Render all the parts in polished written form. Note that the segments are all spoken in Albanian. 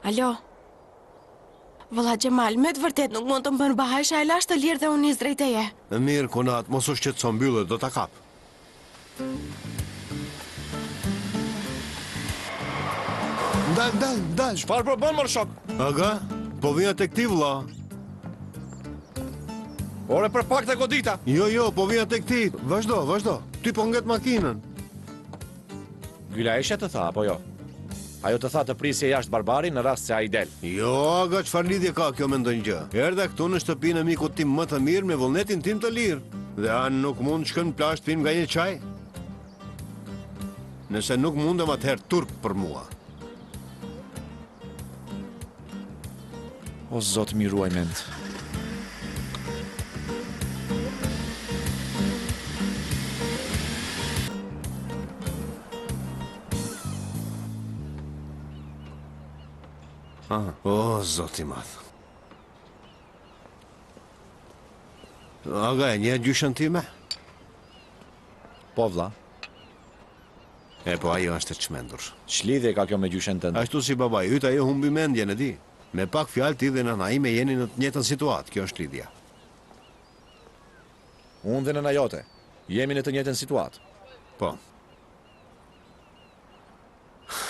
Alo? Vëlla Gjemal, me të vërtet nuk mund të më përmbahaj Shajla është të lirë dhe unë nis drejt teje. E mirë, Konat, mos u shqetëso mbyllë, do ta kap. Ndal. Çfarë po bën mor shok? Aga, po vjen tek ti vëlla. Ore për pak të godita. Jo, po vjen tek ti. Vazhdo. Ti po ngjet makinën. Gyla eshe të tha, apo jo? Ajo të tha të prisje jashtë Barbari në rast se ai del. Jo, aga, çfarë lidhje ka kjo me ndonjë gjë? Erdha këtu në shtëpinë e mikut tim më të mirë me vullnetin tim të lirë. Dhe anë nuk mund shkën plash të pim nga një çaj. Nëse nuk mundem atëherë turp për mua. O Zot, mi ruaj mend. O, Zoti madh. Aga, e një gjyshën time? Po vlla, E po ajo është e çmendur. ç'lidhje ka kjo me gjyshen tënde? Ashtu si baba yt, ajo humbi mendjen, e di. Me pak fjalë ti dhe nëna ime jeni në të njëjtën situatë, kjo është lidhja. Unë dhe nëna jote, jemi në të njëjtën situatë. Po.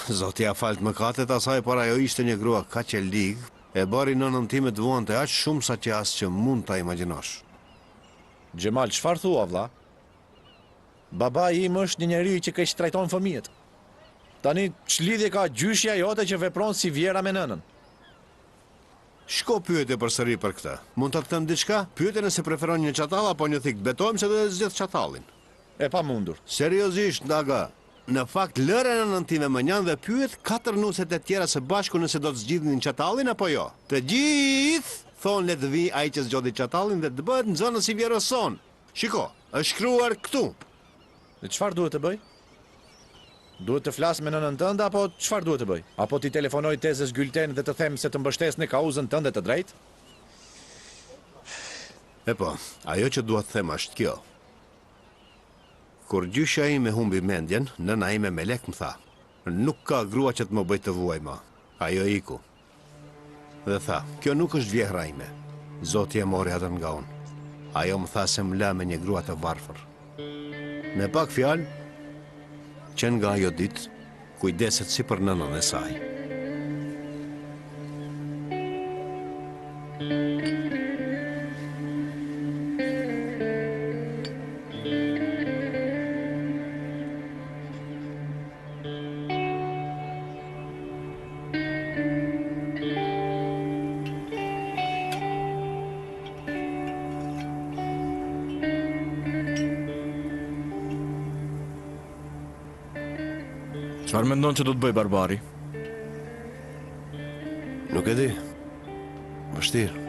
Zoti ja falt mëkatet asaj, por ajo ishte një grua kaq e ligë, e bari nënën time të vuante aq shumë sa që as që mund ta imagjinosh. Gjemal, çfarë thua vlla? Babai im është një njeri që keq trajton fëmijët. Tani ç'lidhje ka gjyshja jote që vepron si vjera me nënën? Shko pyetje përsëri për këtë. Mund ta them diçka? Pyetje nëse preferon një çatall apo një thik. Betojmë se do të zgjedh çatallin. E pa mundur. Seriozisht, Ndaga. Në fakt, lëre nënën time më njan dhe pyet 4 nuset e tjera së bashku nëse do të zgjidhin çatallin apo jo. Të gjithë thonë le të vi ai që zgjodhi çatallin dhe të bëhet nxënës si vjerës son. Shiko, është shkruar këtu. Dhe çfarë duhet të bëj? Duhet të flas me nënën tënde apo çfarë duhet të bëj? Apo ti telefonoj tezës Gülten dhe të them se të mbështes në kauzën tënde të drejtë? E po, ajo që dua të them është kjo. Kur gjyshja ime humbi mendjen, nëna ime me lek më tha, nuk ka grua që të më bëj të vuaj ma. Ajo iku. Dhe tha, kjo nuk është vjehra ime. Zoti e mori atë nga unë. Ajo më tha se më la me një grua të varfër. Me pak fjalë, që nga ajo ditë, kujdeset si për nënën e saj. Çfarë mendon që do të bëj Barbari? Nuk e di. Vështirë.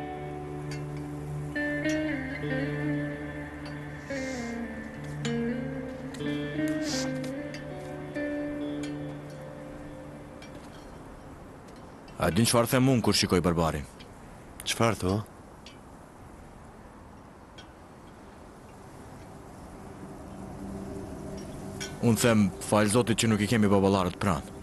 A din çfarë them unë kur shikoj Barbarin? Çfarë thua? Unë them, falë Zotit që nuk i kemi baballarët pranë.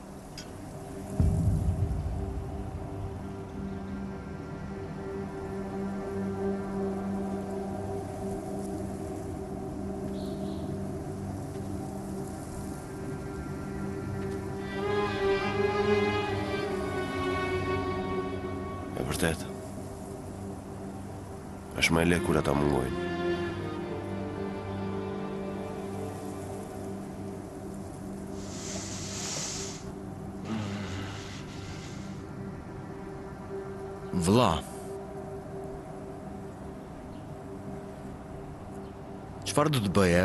E vërtet. Është më e lehtë kur ata mungojnë. Vlla, çfarë do të bëje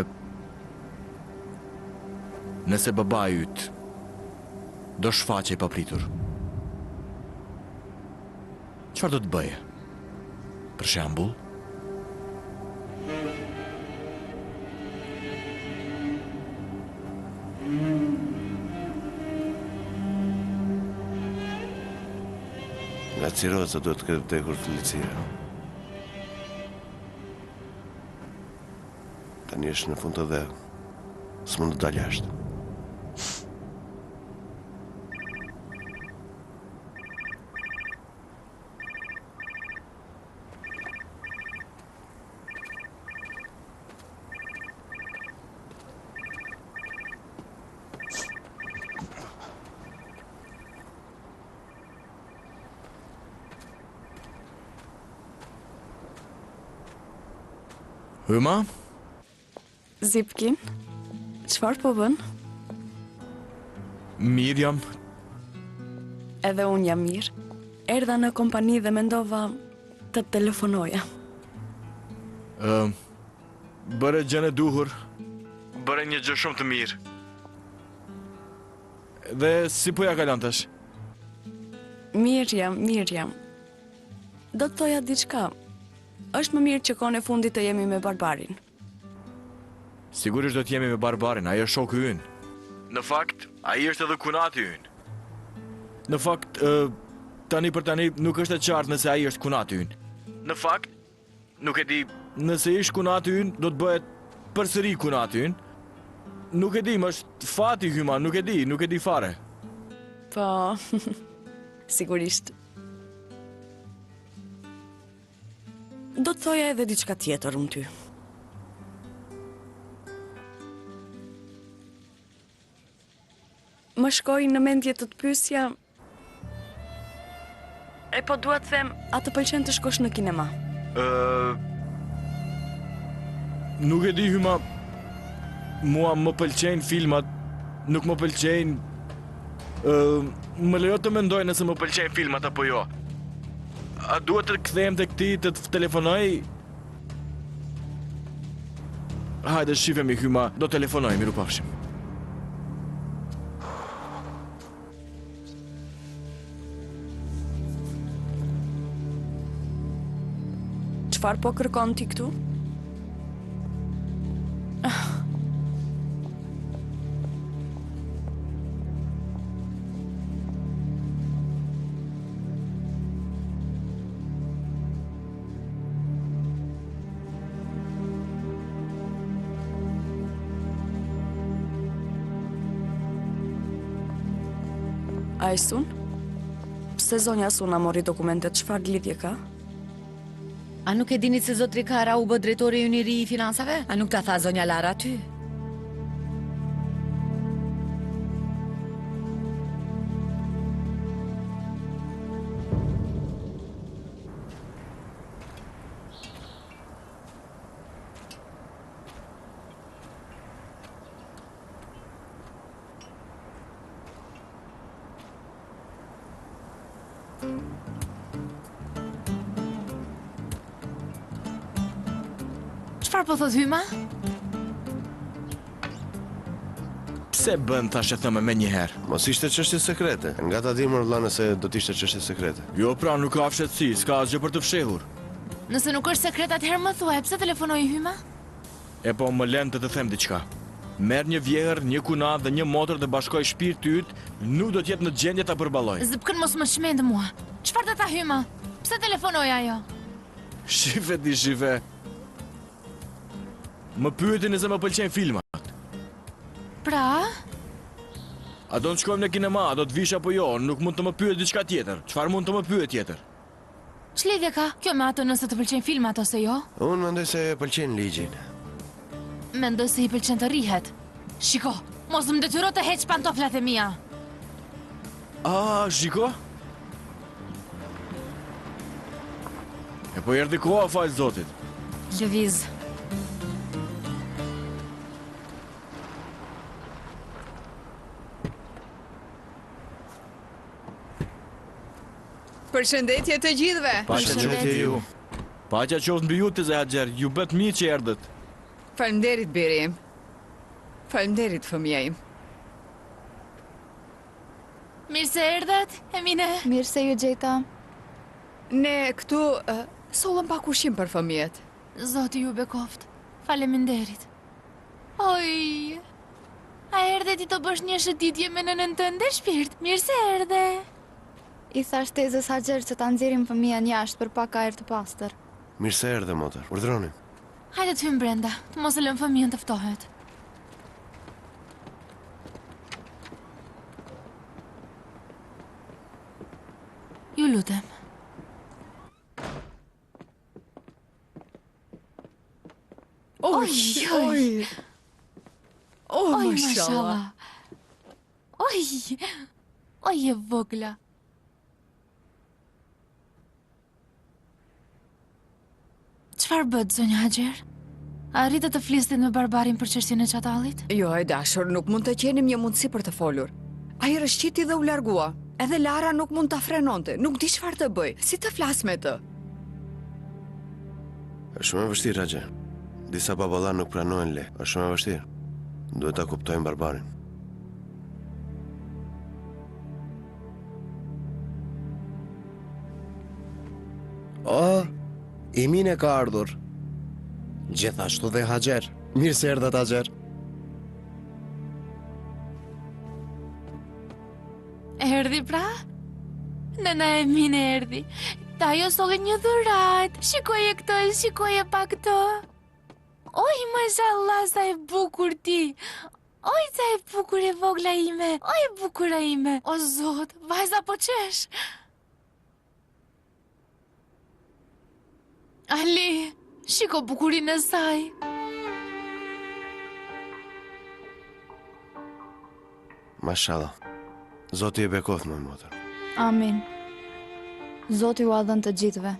nëse babai yt do shfaqej papritur? Çfarë do të bëje? Për shembull, Nga ciroza duhet të këtë vdekur Felicia. Tani është në fund të dhe s'mund të dalë jashtë. Hyma? Zipkin, çfarë po bën? Mirë jam. Edhe unë jam mirë. Erdha në kompani dhe mendova të telefonoja. Bëre gjën e duhur. Bëre një gjë shumë të mirë. Dhe si po ja kalon tash? Mirë jam. Do të thoja diçka. Është më mirë që kohën e fundit të jemi me Barbarin. Sigurisht do të jemi me Barbarin, ai është shoku ynë. Në fakt, ai është edhe kunati ynë. Në fakt, tani për tani nuk është e qartë nëse ai është kunati ynë. Në fakt, nuk e di, nëse ish kunati ynë, do të bëhet përsëri kunati ynë. Nuk e di, më është fati Hyma, nuk e di fare. Po, sigurisht. Do të thoja edhe diçka tjetër unë ty. Më shkoi në mendje të pyesja. E po dua të them, a të pëlqen të shkosh në kinema? Nuk e di Hyma, mua më pëlqejnë filmat, nuk më pëlqejnë. Më lejo të mendoj nëse më pëlqejnë filmat apo jo. A duhet të kthehem tek ti të të telefonoj? Hajde shifemi Hyma, do telefonoj, miru pafshim. Çfarë po kërkon ti këtu? Ajsun? Pse zonja Suna mori dokumentet, çfarë lidhje ka? A nuk e dini se zotri Kara u bë drejtori i ri i finansave? A nuk ta tha zonja Lara aty? Çfarë po thot Hyma? Pse bën tash e thëmë me njëherë? Mos ishte çështje sekrete. Nga ta dimër vëlla nëse do të ishte çështje sekrete. Jo pra, nuk ka fshetësi, s'ka asgjë për të fshehur. Nëse nuk është sekret atëherë më thuaj, pse telefonoi Hyma? E po më lën të them diçka. Merr një vjehër, një kunat dhe një motor dhe bashkoj shpirti yt, nuk do të jetë në gjendje ta përballoj. Zëpkën mos më shmend mua. Çfarë do ta Hyma? Pse telefonoi ajo? Shife di shife. Më pyeti nëse më pëlqejnë filmat. Pra? A do të shkojmë në kinema, a do të vish apo jo? Nuk mund të më pyet diçka tjetër. Çfarë mund të më pyet tjetër? Ç'lidhje ka? Kjo me ato nëse të pëlqejnë filmat ose jo? Unë mendoj se e pëlqen ligjin. Mendoj se i pëlqen të rihet. Shiko, mos më detyro të heq pantoflat e mia. Shiko? E po erdhi koha, fal zotit. Lëviz. Përshëndetje të gjithëve. Paqja qoftë ju. Paqja qoftë mbi ju të Haxher, ju bët mirë që erdhët. Faleminderit Beri. Faleminderit fëmija im. Mirë se erdhët, Emine. Mirë se ju gjeta. Ne këtu sollëm pak ushqim për fëmijët. Zoti ju bekoft. Faleminderit. Oj. A erdhe ti të bësh një shëtitje me nënën tënde, Shpirt? Mirë se erdhe. I thash tezës Haxher që ta nxjerrim fëmijën jashtë për pak ajër të pastër. Mirë se erdhe, motër. Urdhroni. Hajde të hym brenda, të mos e lëm fëmijën të ftohet. Ju lutem. Oj. Oh, mashallah. Oj, e vogla. Çfarë bët, zonja Haxher? Arritët të flistit me Barbarin për çështjen e çatallit? Jo, e dashur, nuk mund të qenim një mundësi për të folur. Ai rëshqiti dhe u largua. Edhe Lara nuk mund ta frenonte, nuk di çfarë të bëj. Si të flas me të? Është shumë e vështirë, Raxhe. Disa baballa nuk pranojnë le. Është shumë e vështirë. Duhet ta kuptojmë Barbarin. O, Imine ka ardhur. Gjithashtu dhe Haxher. Mirë se erdhët, Haxher. Erdhi pra? Nëna Emine erdhi. Ta jo solli një dhuratë. Shikoje këtë, shikoje pa këtë. Oj, mashallah, sa e bukur ti. Oj, sa e bukur e vogla ime. Oj, bukura ime. O zot, vajza po qesh. Ali, shiko bukurinë e saj. Mashallah. Zoti e bekoft më motër. Amin. Zoti u a dhënë të gjithëve.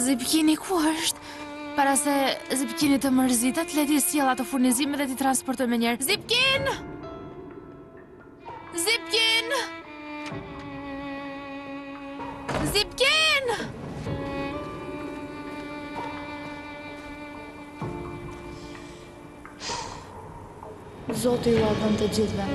Zipkini ku është? Para se Zipkini të mërzitet, leti sjell ato furnizime dhe ti transportoj me njerë. Zipkin! Zipkin! Zipkin! Zoti u a dhënë të gjithëve.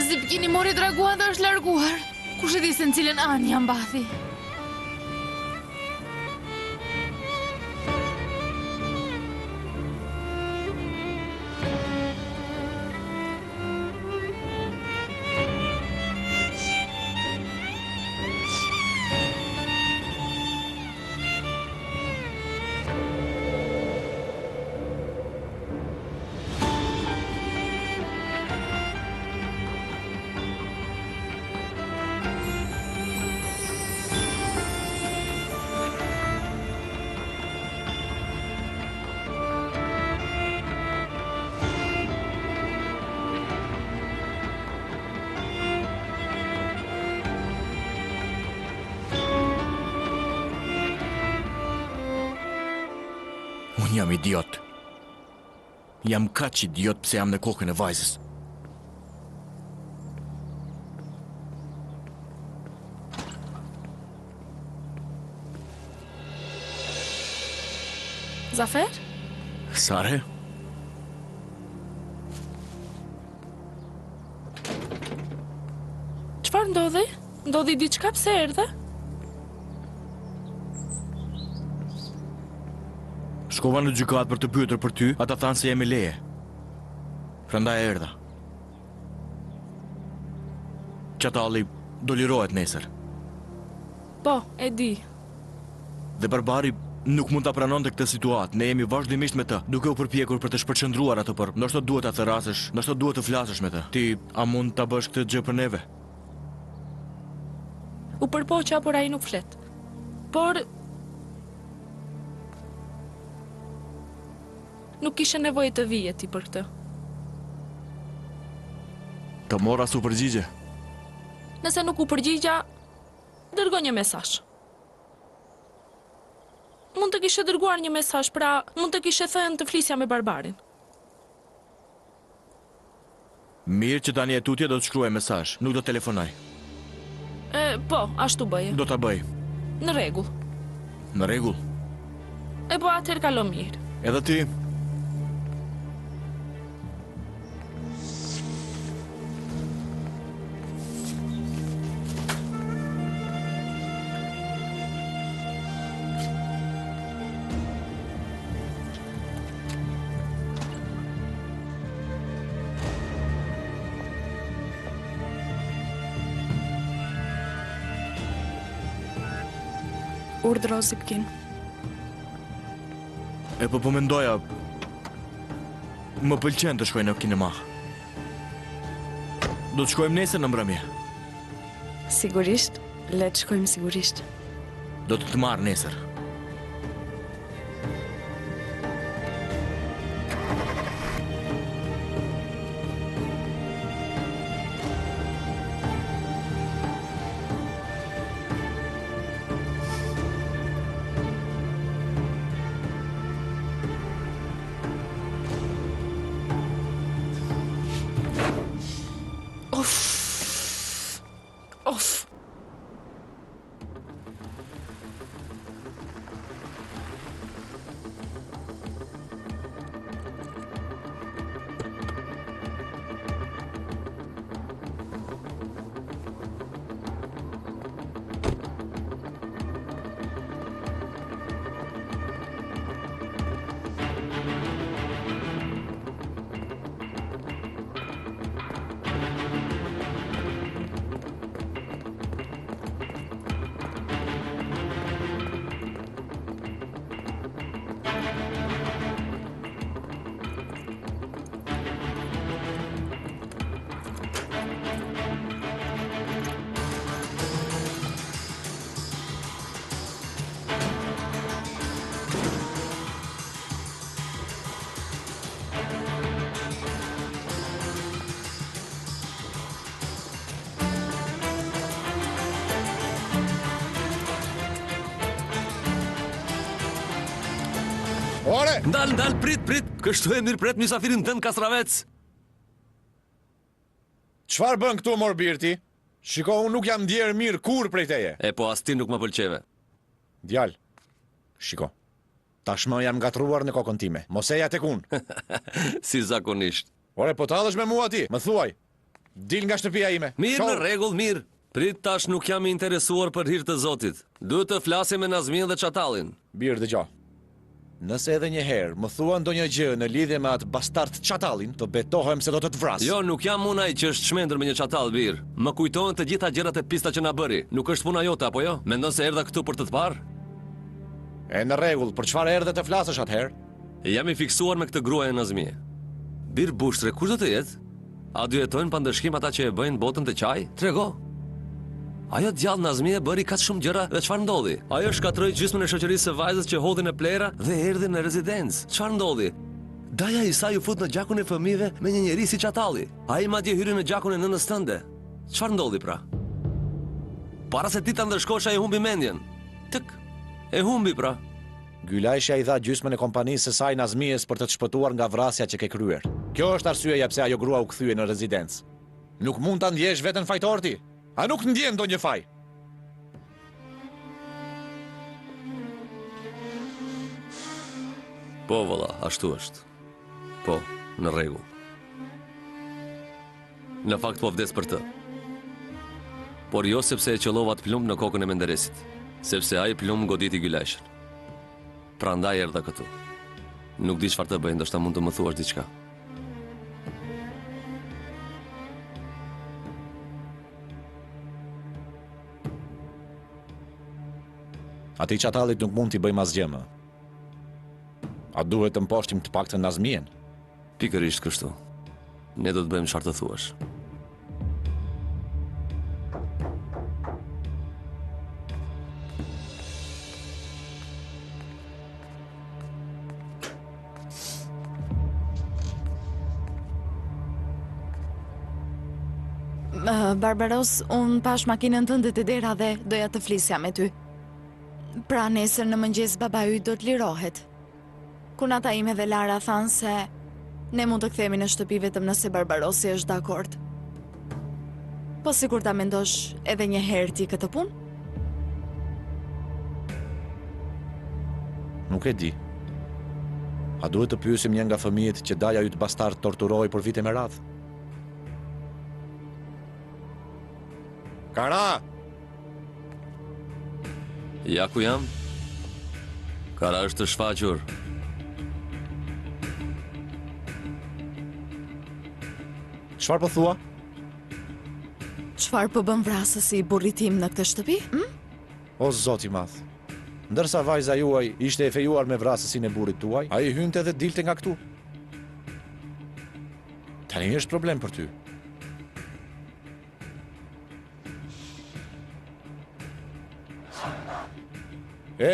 Zipkini mori draguan dhe është larguar. Kush e di se në cilën anë jam mbathi? Unë jam idiot. Jam kaq idiot pse jam në kokën e vajzës. Zafer? Sare? Çfarë ndodhi? Ndodhi diçka, pse erdhe? Shkova në gjykat për të pyetur për ty, ata thanë se jemi leje. Prandaj erdha. Çatalli do lirohet nesër. Po, e di. Dhe Barbari nuk mund ta pranonte këtë situatë. Ne jemi vazhdimisht me të, duke u përpjekur për të shpërqendruar atë, por ndoshta duhet ta therrasësh, ndoshta duhet të flasësh me të. Ti a mund ta bësh këtë gjë për neve? U përpoqa, por ai nuk flet. Por nuk kishe nevojë të vije ti për këtë. Të mora su përgjigje. Nëse nuk u përgjigja, dërgoj një mesazh. Mund të kishe dërguar një mesazh, pra mund të kishe thënë të flisja me Barbarin. Mirë që tani e tutje do të shkruaj mesazh, nuk do telefonoj. Po, ashtu bëje. Do ta bëj. Në rregull. Në rregull. Po atëherë kalo mirë. Edhe ti. Urdhëro Zipkin. E po mendoja, më pëlqen të shkoj në kinema. Do të shkojmë nesër në mbrëmje. Sigurisht, le të shkojmë sigurisht. Do të marr nesër. Of. Ore! Ndal, prit, kështu e mirë pret misafirin tënd Kastravec. Çfarë bën këtu mor birti? Shiko, unë nuk jam ndjerë mirë kur prej teje. E po as ti nuk më pëlqeve. Djal, shiko, tashmë jam gatruar në kokën time, mos eja tek unë. Si zakonisht. Ore, po tallesh me mua ti, më thuaj. Dil nga shtëpia ime. Mirë, në rregull, mirë. Prit, tash nuk jam i interesuar për hir të Zotit. Duhet të flasim me Nazmin dhe Çatallin. Birë, dëgjoj. Nëse edhe një herë më thua ndonjë gjë në lidhje me atë bastard Çatallin, të betohem se do të vras. Jo, nuk jam unë ai që është çmendur me një çatall bir. Më kujtohen të gjitha gjërat e pista që na bëri. Nuk është puna jote apo jo? Mendon se erdha këtu për të parë? E në rregull, për çfarë erdhe të flasësh atëherë? Jam i fiksuar me këtë gruaja Nazmie. Bir Bushtre, kush do të jetë? A do jetojnë pa ndëshkim ata që e bëjnë botën të qaj? Trego. Ajo djallë Nazmie bëri kaç shumë gjëra dhe çfarë ndodhi? Ajo shkatroi gjysmën e shoqërisë së vajzës që hodhin e plera dhe erdhi në rezidencë. Çfarë ndodhi? Daja i saj u fut në gjakun e fëmijëve me një njerëz si Çatalli. Ai madje hyri në gjakun e nënës tënde. Çfarë ndodhi pra? Para se ti ta ndërshkosh ai humbi mendjen. Tek. E humbi pra. Gylajshja i dha gjysmën e kompanisë së saj Nazmies për të të shpëtuar nga vrasja që ke kryer. Kjo është arsyeja pse ajo grua u kthye në rezidencë. Nuk mund ta ndjesh veten fajtor ti. A nuk të ndjen ndonjë faj? Po, valla, ashtu është. Po, në rregull. Në fakt po vdes për të. Por jo sepse e qëllova të plumb në kokën e Menderesit, sepse ai plumb goditi Gylajshën. Prandaj erdha këtu. Nuk di çfarë të bëj, ndoshta mund të më thuash diçka. Ati Çatallit nuk mund t'i bëjmë asgjë më. A duhet të mposhtim të paktën Nazmien? Pikërisht kështu. Ne do të bëjmë çfarë të thuash. Barbaros, unë pash makinën tënde te dera dhe doja të flisja me ty. Pra nesër në mëngjes baba yt do të lirohet. Kunata ime dhe Lara thanë se ne mund të kthehemi në shtëpi vetëm nëse Barbarosi është dakord. Po sikur ta mendosh edhe një herë ti këtë punë? Nuk e di. A duhet të pyesim një nga fëmijët që daja yt bastard torturoi për vite me radhë? Kara! Ja ku jam? Kara është të shfaqur. Çfarë po thua? Çfarë po bën vrasësi i burrit tim në këtë shtëpi? O Zoti i Madh. Ndërsa vajza juaj ishte e fejuar me vrasësin e burrit tuaj, ai hynte dhe dilte nga këtu. Tani është problem për ty.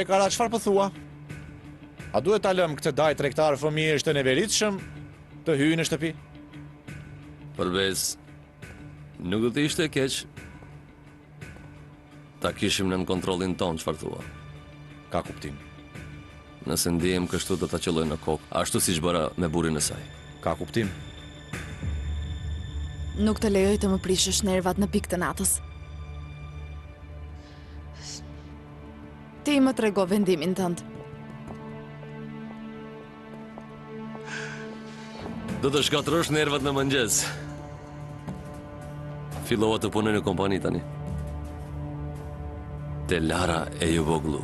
Kara, çfarë po thua? A duhet ta lëm këtë daj tregtar fëmijësh të neveritshëm të hyjë në shtëpi? Përbes, nuk do të ishte keq ta kishim në kontrollin ton çfarë thua. Ka kuptim. Nëse ndihem kështu do ta qelloj në kokë, ashtu siç bëra me burrin e saj. Ka kuptim. Nuk të lejoj të më prishësh nervat në pikë të natës. Ti më trego vendimin tënd. Do të shkatërrosh nervat në mëngjes. Fillova të punoj në kompani tani. Te Lara e Juvoglu.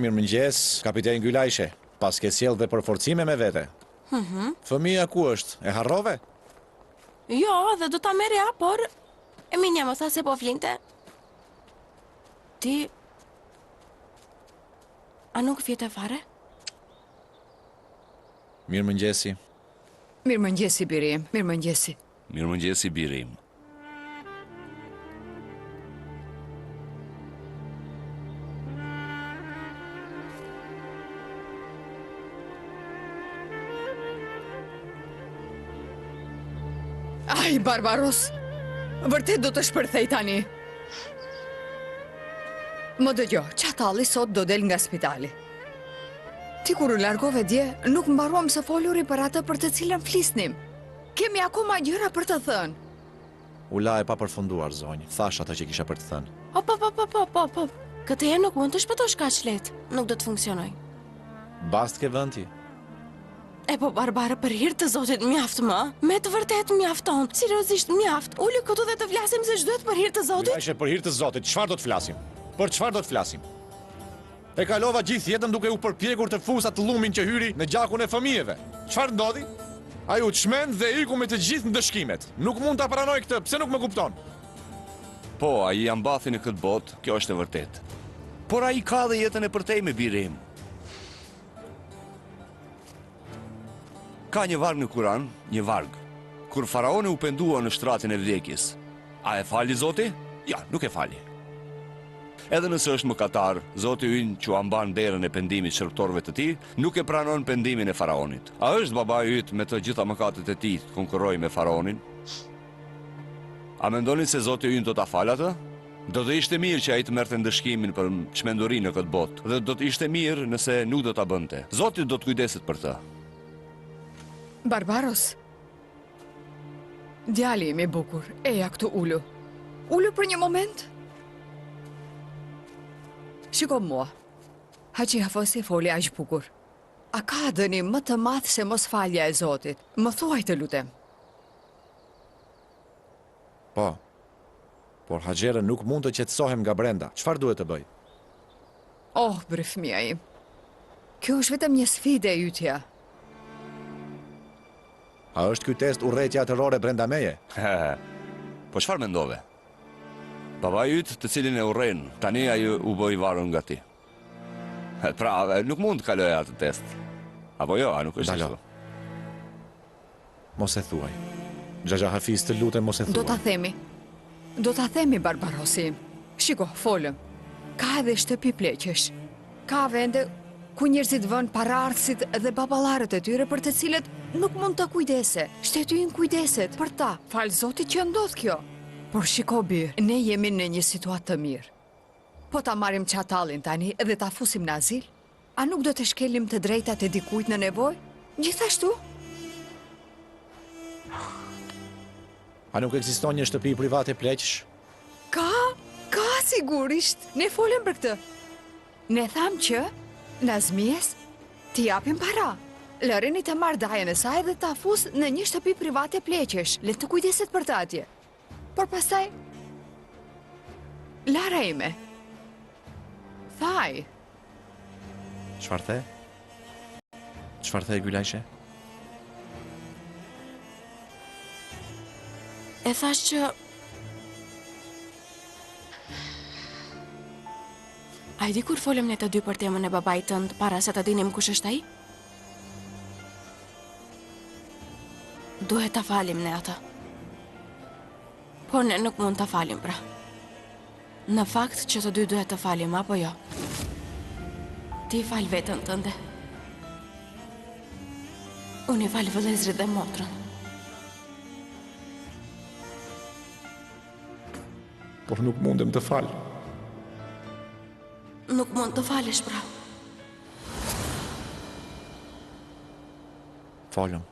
Mirëmëngjes, kapiten Gylajshe. Pas ke sjell dhe përforcime me vete. Fëmia ku është? E harrove? Jo, dhe do ta merja, por Eminia më tha se po flinte. Ti a nuk vjete fare? Mirëmëngjesi. Mirëmëngjesi, birim, mirëmëngjesi. Mirëmëngjesi, birim. Ai, Barbaros, vërtet do të shpërthej tani. Më dëgjo, qatalli sot do del nga spitali. Ti kur u largove dje, nuk mbaruam së foluri për atë për të cilën flisnim. Kemi akoma gjëra për të thënë. U la e pa përfunduar, zonjë. Thash atë që kisha për të thënë. Po. Këtë herë nuk mund të shpëtosh kaq lehtë. Nuk do të funksionoj. Bast ke vënd ti. E po, Barbara, për hir të Zotit mjaft më. Me të vërtet mjafton. Seriozisht mjaft. Uli këtu dhe të flasim se ç'duhet për hir të Zotit. Gylajshe, për hir të Zotit, çfarë do të flasim? Për çfarë do të flasim? E kalova gjithë jetën duke u përpjekur të fusat llumin që hyri në gjakun e fëmijëve. Çfarë ndodhi? Ai u çmend dhe iku me të gjithë ndëshkimet. Nuk mund ta pranoj këtë, pse nuk më kupton? Po, ai jam mbathi në këtë botë, kjo është e vërtetë. Por ai ka dhe jetën e përtej me birim. Ka një varg në Kuran, një varg. Kur faraoni u pendua në shtratin e vdekjes, a e fali Zoti? Ja, nuk e fali. Edhe nëse është mëkatar, Zoti ynë që amban derën e pendimit shërptorëve të tij, nuk e pranon pendimin e faraonit. A është babai yt me të gjitha mëkatet e tij të konkurrojë me faraonin? A mendoni se Zoti ynë do ta falë atë? Do të ishte mirë që ai të merrte ndëshkimin për çmendurinë në këtë botë, dhe do të ishte mirë nëse nuk do ta bënte. Zoti do të kujdeset për të. Barbaros, djali im i bukur, eja këtu ulu. Ulu për një moment. Shiko mua, Haxhi Hafosi foli aq bukur. A ka dënim më të madh se mos falja e Zotit? Më thuaj të lutem. Po, por Haxhere nuk mund të qetësohem nga brenda. Çfarë duhet të bëj? Oh, bre fëmia im. Kjo është vetëm një sfidë e ytja. A është ky test urrëtia terrore brenda meje? Po çfarë mendove? Babai yt, të cilin e urren, tani ai u bë i varur nga ti. Pra, nuk mund të kaloj atë test. Apo jo, a nuk është ashtu? Mos e thuaj. Xhaxha Hafiz, të lutem mos e thuaj. Do ta themi Barbarosi. Shiko, folëm. Ka edhe shtëpi pleqesh. Ka vende ku njerëzit vënë paraardhësit dhe baballarët e tyre për të cilët nuk mund të kujdese. Shteti ynë kujdeset për ta. Fal Zotit që ndodh kjo. Por shiko bi, ne jemi në një situatë të mirë. Po ta marrim çatallin tani dhe ta fusim në azil? A nuk do të shkelim të drejtat e dikujt në nevojë? Gjithashtu? A nuk ekziston një shtëpi private pleqësh? Ka sigurisht. Ne folëm për këtë. Ne tham që Nazmies t'i japim para. Lërini të marrë dajen e saj dhe ta fus në një shtëpi private pleqësh. Le të kujdeset për të atje. Por pastaj Lara ime. Thaj. Çfarë the? Çfarë the Gylajshe? E thash që... A i di kur folëm ne të dy për temën e babait tënd para se të dinim kush është ai? Duhet ta falim ne atë. Por ne nuk mund ta falim pra. Në fakt që të dy duhet të falim, apo jo? Ti fal veten tënde. Unë i fal vëllezrit dhe motrën. Por nuk mundem të fal. Nuk mund të falesh pra. Falem.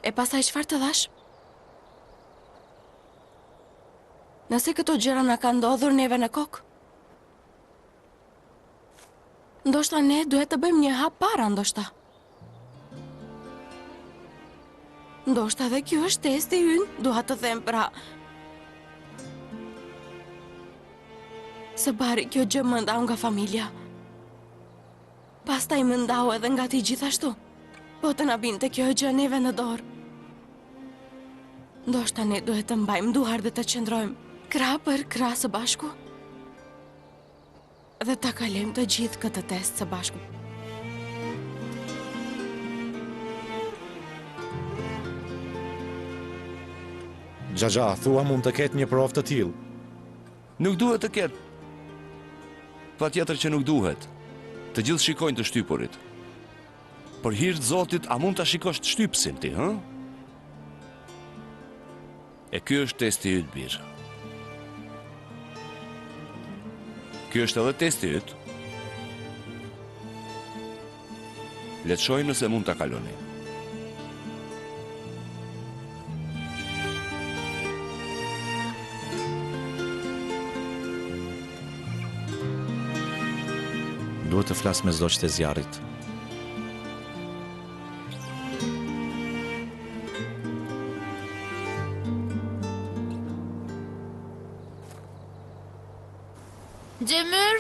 E pastaj çfarë të dhash? Nëse këto gjëra na kanë ndodhur neve në kokë, ndoshta ne duhet të bëjmë një hap para, ndoshta. Ndoshta dhe kjo është testi ynë, dua të them pra. Së bari kjo gjë më ndau nga familja. Pastaj më ndau edhe nga ti gjithashtu. Po të na binte kjo gjë neve në dorë. Ndoshta ne duhet të mbajmë duar dhe të qëndrojmë krah për krah së bashku. Dhe ta kalojmë të gjithë këtë test së bashku. Xhaxha, thua mund të ketë një provë të tillë. Nuk duhet të ketë. Patjetër që nuk duhet. Të gjithë shikojnë të shtypurit. Për hir të Zotit, a mund ta shikosh të shtypsin ti, hë? E ky është testi yt, birë. Ky është edhe testi yt. Le të shohim nëse mund ta kaloni. Duhet të flas me zogjtë e zjarrit. Gjemyr,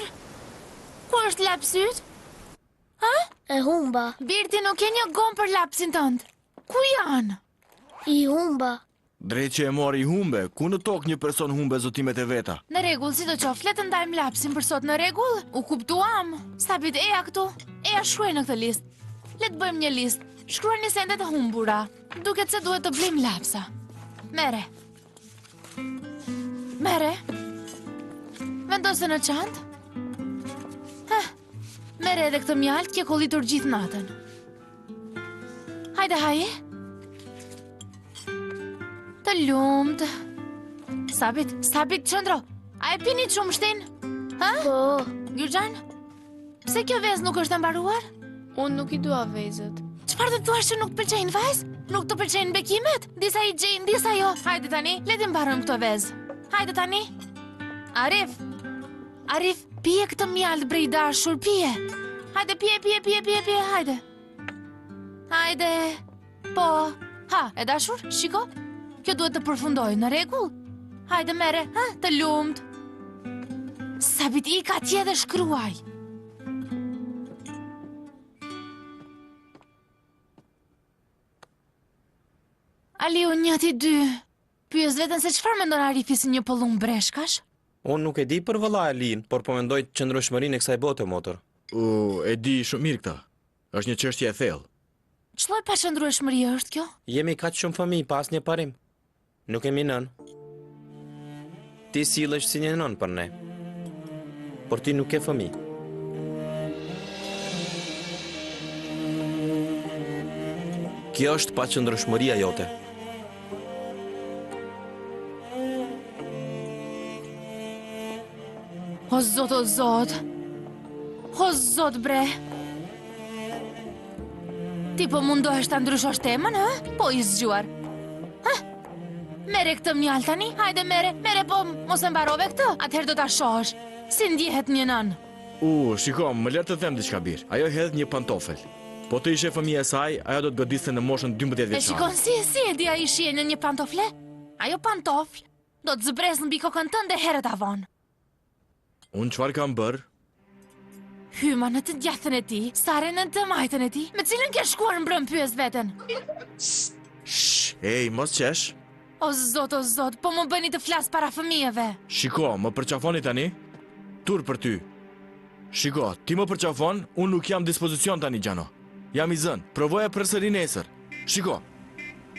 ku është lapsi yt? Ha? E humba. Birti nuk ke një gomë për lapsin tënd. Ku janë? I humba. Drejt që e mori i humbe, ku në tokë një person humbe zotimet e veta? Në rregull, si do qoftë, le të ndajmë lapsin për sot në rregull? U kuptuam. Sabit, eja këtu. Eja shkruaj në këtë listë. Le të bëjmë një listë. Shkruani sendet e humbura. Duket se duhet të blejmë lapsa. Mere. Mere. Vendose në çantë. Mere edhe këtë mjalt, ke kollitur gjithë natën. Hajde, haje. Të lumt. Sabit, qëndro. A e pini çumshtin? Ha? Po. Gyrxhan? Pse kjo vezë nuk është e mbaruar? Unë nuk i dua vezët. Çfarë të thuash që nuk të pëlqejnë vajzë? Nuk të pëlqejnë bekimet? Disa i gjejnë, disa jo. Hajde tani, le të mbarojmë këtë vezë. Hajde tani. Arif, pije këtë mjalt bre i dashur, pije. Hajde, pije, hajde. Hajde. Po. Ha, e dashur, shiko. Kjo duhet të përfundoj, në rregull? Hajde, mere, ha, të lumt. Sabit, i ka tje dhe shkruaj. Aliu, 1-2. Pyes veten se çfarë mendon Arifi si një pëllum breshkash? Unë nuk e di për vëlla Alin, por po mendoj qëndrueshmërinë e kësaj bote, motor. E di shumë mirë këta. Është një çështje e thellë. Ç'lloj pa qëndrueshmëri është kjo? Jemi kaq shumë fëmijë pas një parim. Nuk kemi nën. Ti sillesh si një nën për ne. Por ti nuk ke fëmijë. Kjo është paqëndrueshmëria jote. O Zot, o Zot. O Zot, bre. Ti po mundohesh ta ndryshosh temën, ha? Po i zgjuar. Ha? Mere këtë mjalt tani, hajde mere po mos e mbarove këtë, atëherë do ta shohësh. Si ndjehet një nën? Shiko, më lër të them diçka bir. Ajo hedh një pantofel. Po të ishe fëmija e saj, ajo do të godiste në moshën 12 vjeçare. E shikon si e di ai shije në një pantofle? Ajo pantofl do të zbres në mbi kokën tënde herët avon. Unë çfarë kam bërë? Hyma në të djathën e ti, sare në të majtën e ti, me cilën ke shkuar mbrëm pyes veten. Ej, mos qesh. O Zot, po më bëni të flas para fëmijëve. Shiko, më përqafoni tani? Tur për ty. Shiko, ti më përqafon, unë nuk jam dispozicion tani, Gjano. Jam i zën, provoja përsëri nesër. Shiko,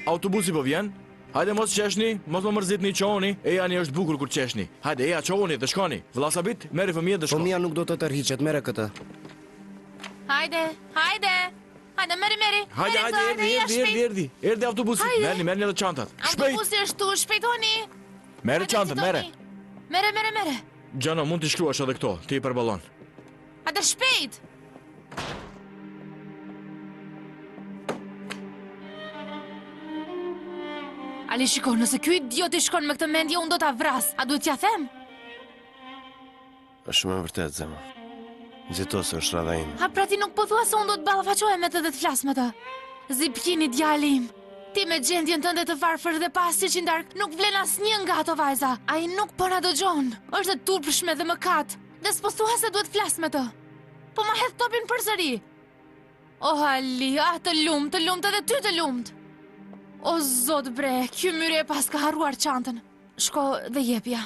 autobusi po vjen. Hajde mos qeshni, mos më mërzitni, qohuni. Ejani është bukur kur qeshni. Hajde, eja, qohuni dhe shkoni. Vëlla Sabit, merri fëmijët dhe shko. Fëmija nuk do të tërhiqet, mere këtë. Hajde, meri. Erdi autobusi. Merni edhe çantat. Shpejt. Autobusi është tu, shpejtoni. Merri çantën, mere. Mere. Gjano, mund t'i shkruash edhe këto, ti i përballon. Hajde shpejt. Ali, shiko, nëse ky idiot i shkon me këtë mendje, unë do ta vras. A duhet t'ja them? Është shumë e vërtet, Zema. Nxito se është rradha ime. Ha, pra ti nuk po thua se unë do të ballafaqohem me të dhe të flas me të. Zipkini djali im. Ti me gjendjen tënde të varfër dhe pastër që ndark, nuk vlen asnjë nga ato vajza. Ai nuk po na dëgjon. Është e turpshme dhe mëkat. Dhe s'po thua se duhet flas me të. Po ma hedh topin përsëri. O Ali, të lumt edhe ty të lumt. O Zot bre, ky myri e pas ka harruar çantën. Shko dhe jepja.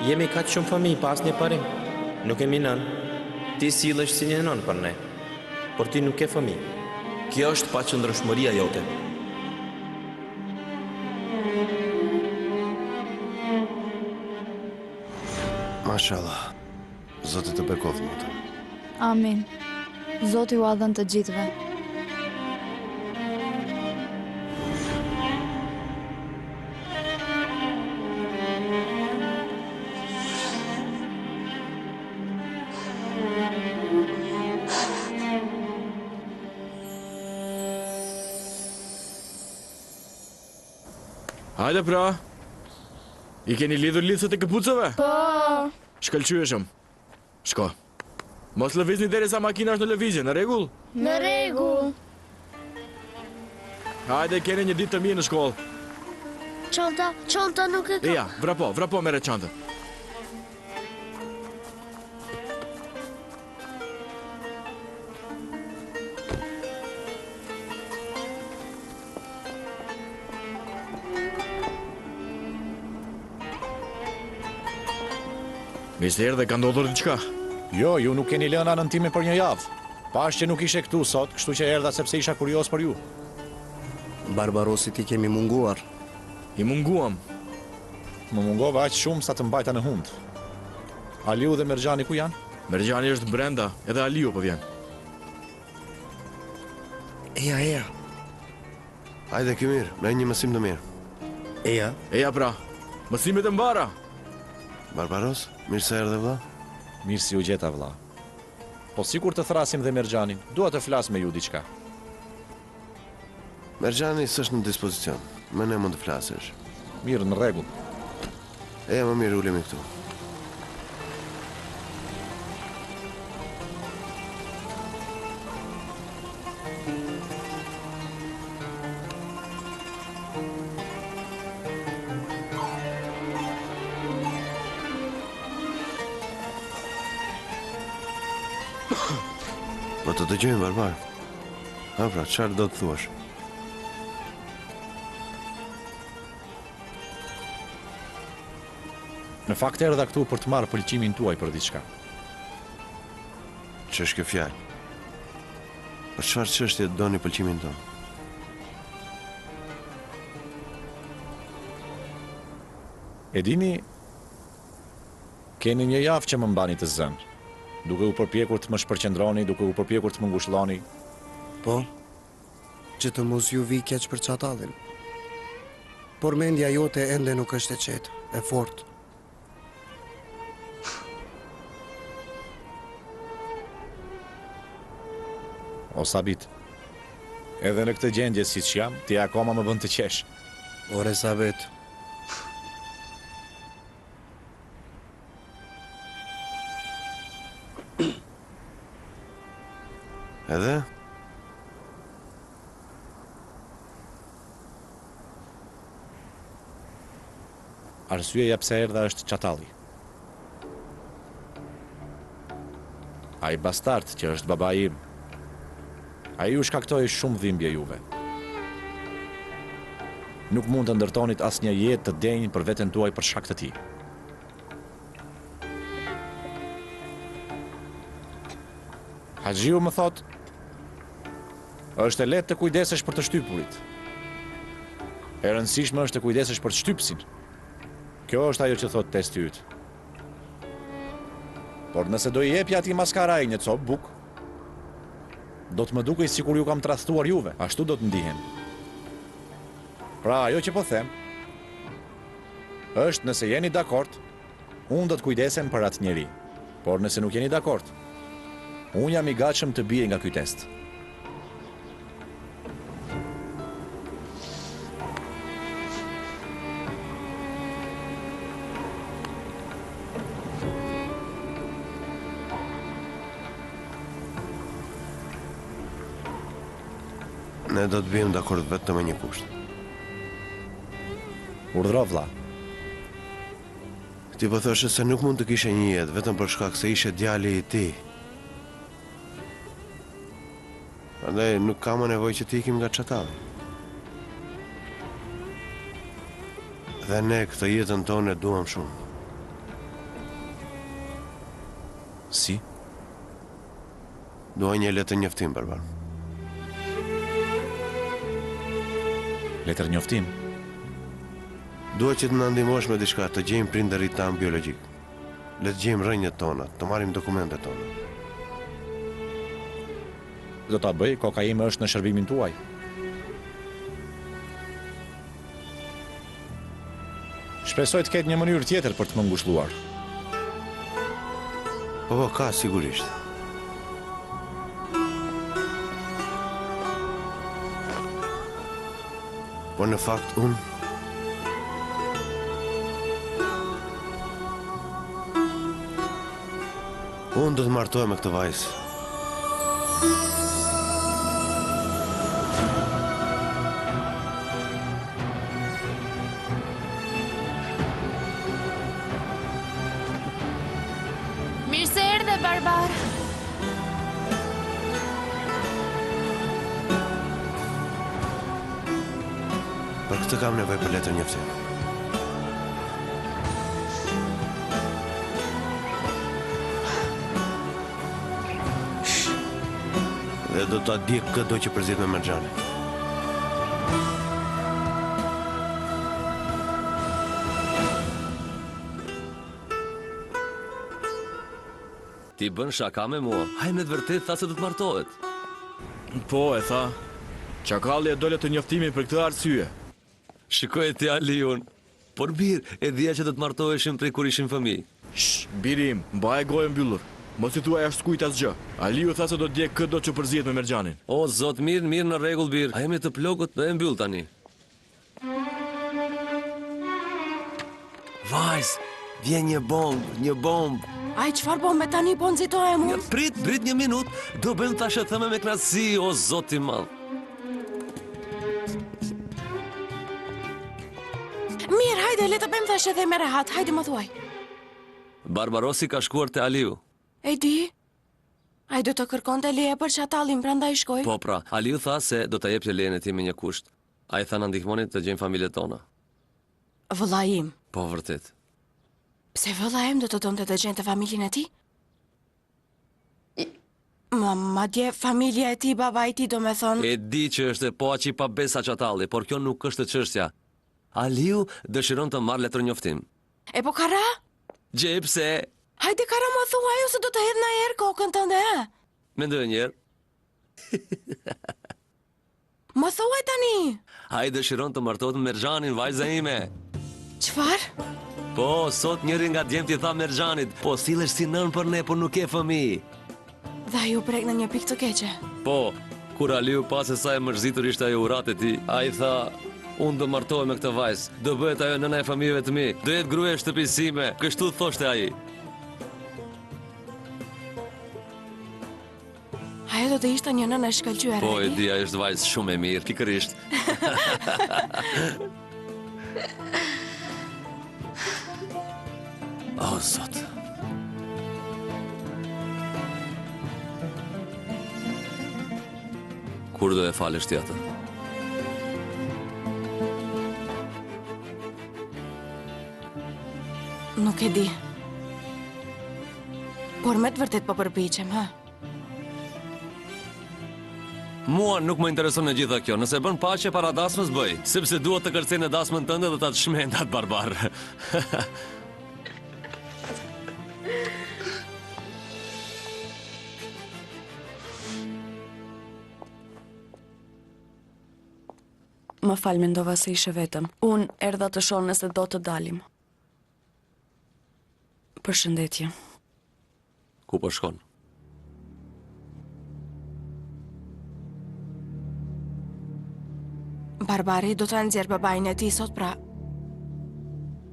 Jemi kaq shumë fëmijë pas një parim. Nuk kemi nën. Ti sillesh si një nën për ne. Por ti nuk ke fëmijë. Kjo është paqëndrueshmëria jote. Mashallah. Zoti të bekoft më të. Amin. Zoti u a dhënë të gjithëve. Hajde pra. I keni lidhur lidhët e këpucëve? Po. Shkëlqyeshëm. Shko. Mos lëvizni derisa makina është në lëvizje, në rregull? Në rregull. Hajde, keni një ditë të mirë në shkollë. Çanta nuk e ka. Ja, vrapo merre çantën. Mister, dhe ka ndodhur diçka? Jo, ju nuk keni lënë anën time për një javë. Pash që nuk ishe këtu sot, kështu që erdha sepse isha kurios për ju. Barbarosi ti kemi munguar. I munguam. Më mungova aq shumë sa të mbajta në hund. Aliu dhe Mergjani ku janë? Mergjani është brenda, edhe Aliu po vjen. Eja. Hajde ky mirë, me një mësim të mirë. Eja pra, mësimet e mbara. Barbaros, mirë se erdhe vlla. Mirë si u gjeta vlla. Po sikur të thrasim dhe Mergjanin, dua të flas me ju diçka. Mergjani s'është në dispozicion. Me ne mund të flasësh. Mirë, në rregull. Më mirë ulemi këtu. Po të dëgjojmë, Barbar. Ha pra, çfarë do të thuash? Në fakt erdha këtu për të marrë pëlqimin tuaj për diçka. Ç'është kjo fjalë? Për çfarë çështje doni pëlqimin tonë? E dini, keni një javë që më mbani të zënë, duke u përpjekur të më shpërqendroni, duke u përpjekur të më ngushëlloni. Po, që të mos ju vi keq për çatallin. Por mendja jote ende nuk është e qetë, e fortë. O Sabit, edhe në këtë gjendje si që jam, ti akoma më bën të qesh. Ore Sabit, Edhe? Arsyeja pse erdha është çatalli. Ai bastard që është babai im. Ai u shkaktoi shumë dhimbje juve. Nuk mund të ndërtonit asnjë jetë të denjë për veten tuaj për shkak të tij. Haxhiu më thot, është e lehtë të kujdesesh për të shtypurit. E rëndësishme është të kujdesesh për të shtypsin. Kjo është ajo që thot testi yt. Por nëse do i jepja atij maskaraj një copë buk, do të më dukej sikur ju kam tradhtuar juve, ashtu do të ndihem. Pra ajo që po them, është nëse jeni dakord, unë do të kujdesem për atë njeri. Por nëse nuk jeni dakord, unë jam i gatshëm të bie nga ky test. Ne do të bijmë dakord vetëm me një kusht. Urdhro vlla. Ti po thoshe se nuk mund të kishe një jetë vetëm për shkak se ishe djali i tij. Prandaj nuk kam më nevojë që të ikim nga çatalli. Dhe ne këtë jetën tonë e duam shumë. Si? Dua një letër njoftim, barbar. Letër njoftim? Dua që të na ndihmosh me diçka, të gjejmë prindërit tan biologjik. Le të gjejmë rrënjët tona, të marrim dokumentet tona. Do ta bëj, koka ime është në shërbimin tuaj. Shpresoj të ketë një mënyrë tjetër për të më ngushëlluar. Po, ka sigurisht. Por në fakt unë do të martohem me këtë vajzë. Mirë se erdhe, Barbar. Për këtë kam nevojë për letër njoftim. Dhe do ta di këdo që përzit me Merxhanin. Ti bën shaka me mua. Hajme të vërtet tha se do të martohet. Po, e tha. Çakalli e dole të njoftimi për këtë arsye. Shikoj ti Aliun. Por birë, e dhja që do të martoheshim prej kur ishim fëmijë. Shh, biri im, mbaj gojën mbyllur. Mos i thuaj ashtkujt asgjë. Aliu tha se do të djeg këdo që përzihet me Merxhanin. O, zot, mirë në rregull birë. A jemi të plogët dhe e mbyll tani. Vajz, vjen një bomb. Ai çfarë bombe tani po nxitohem unë? Prit një minutë. Do bëjmë tash e thëme me knatësi, o zot i madh. Mirë, hajde, le të bëjmë tash edhe me rehat. Hajde më thuaj. Barbarosi ka shkuar te Aliu. E di? Ai do të kërkonte leje për çatallin, prandaj shkoi. Po pra, Aliu tha se do ta jepte lejen e tij me një kusht. Ai tha na ndihmoni të gjejmë familjet tona. Vëlla im. Po vërtet. Pse vëlla im do të donte të gjente familjen e tij? Ma dje familja e ti, baba i ti do me thonë. E di që është e poaqi pa besa qatalli, por kjo nuk është çështja. Aliu dëshiron të marrë letër njoftim. E po Kara? Gje, pse? Hajde Kara më thua ajo se do të hedh na herë kokën tënde, e? Mendoj njerë. Më thuaj tani. Ai dëshiron të martohet me Merxhanin, vajza ime. Çfar? Po, sot njëri nga djemt i tha Merxhanit, po sillesh si nën për ne, por nuk e fëmijë. Dhe ju prek në një pikë të keqe. Po, kur Aliu pas e sa e mërzitur ishte ajo urat e ti, ai tha, unë do martohem me këtë vajzë, do bëhet ajo nëna e fëmijëve të mi, do jetë gruaja e shtëpisime, kështu thoshte ai. Ajo do të ishte një nënë e shkëlqyer. Po, e di, ajo është vajzë shumë e mirë, pikërisht. O, Zot. Kur do e falësh ti atë? Nuk e di. Por me të vërtet po përpiqem, ha? Mua nuk më intereson e gjitha kjo. Nëse bën paqe para dasmës bëj, sepse dua të kërcej në dasmën tënde dhe ta të shmend atë barbar. Më fal, mendova se ishe vetëm. Unë erdha të shoh nëse do të dalim. Përshëndetje. Ku po shkon? Barbari do të nxjerr babain e tij sot, pra.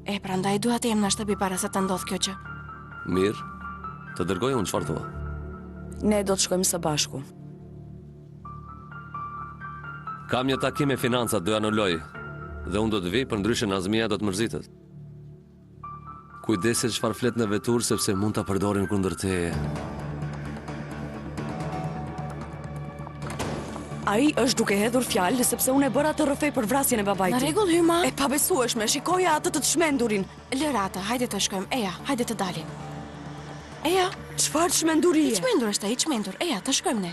E prandaj dua të jem në shtëpi para se të ndodh kjo gjë. Mirë. Të dërgoj unë, çfarë thua? Ne do të shkojmë së bashku. Kam një takim me financat, do anuloj. Dhe unë do të vi, për ndryshe Nazmia do të mërzitet. Kujdese çfarë flet në vetur, sepse mund ta përdorin kundër teje. Ai është duke hedhur fjalë sepse unë e bëra të rrëfej për vrasjen e babait. Në rregull, Hyma. E pabesueshme, shikoja atë të çmendurin. Lërata, hajde të shkojmë. Eja, hajde të dalim. Eja, çfarë çmendurie? I çmendur është ai, i çmendur. Eja, të shkojmë ne.